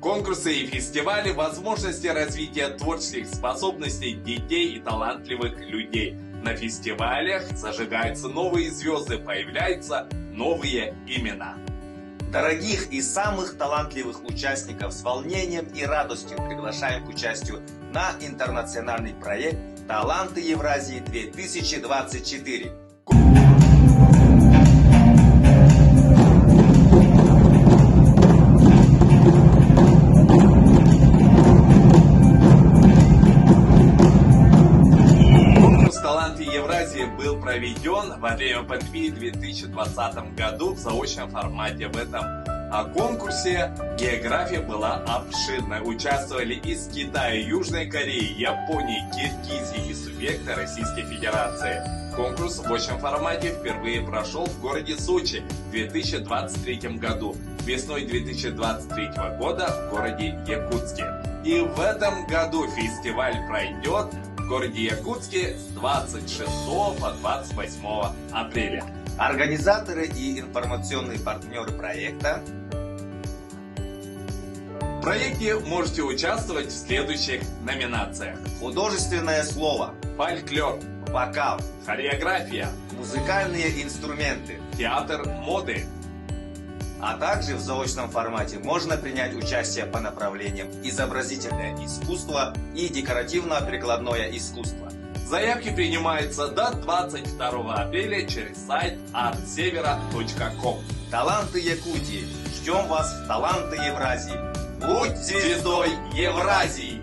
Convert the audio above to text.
Конкурсы и фестивали – возможности развития творческих способностей детей и талантливых людей. На фестивалях зажигаются новые звезды, появляются новые имена. Дорогих и самых талантливых участников с волнением и радостью приглашаем к участию на интернациональный проект «Таланты Евразии-2024». «Таланты Евразии» был проведен во время пандемии в 2020 году в заочном формате. В этом конкурсе география была обширной. Участвовали из Китая, Южной Кореи, Японии, Киргизии и субъекты Российской Федерации. Конкурс в очном формате впервые прошел в городе Сочи в 2023 году. Весной 2023 года в городе Якутске. И в этом году фестиваль пройдет в городе Якутске с 26 по 28 апреля. Организаторы и информационные партнеры проекта. В проекте можете участвовать в следующих номинациях: Художественное слово, фольклор, вокал, хореография, музыкальные инструменты, театр моды. А также в заочном формате можно принять участие по направлениям изобразительное искусство и декоративно-прикладное искусство. Заявки принимаются до 22 апреля через сайт artsevera.com. Таланты Якутии. Ждем вас в «Таланты Евразии». Будь звездой Евразии!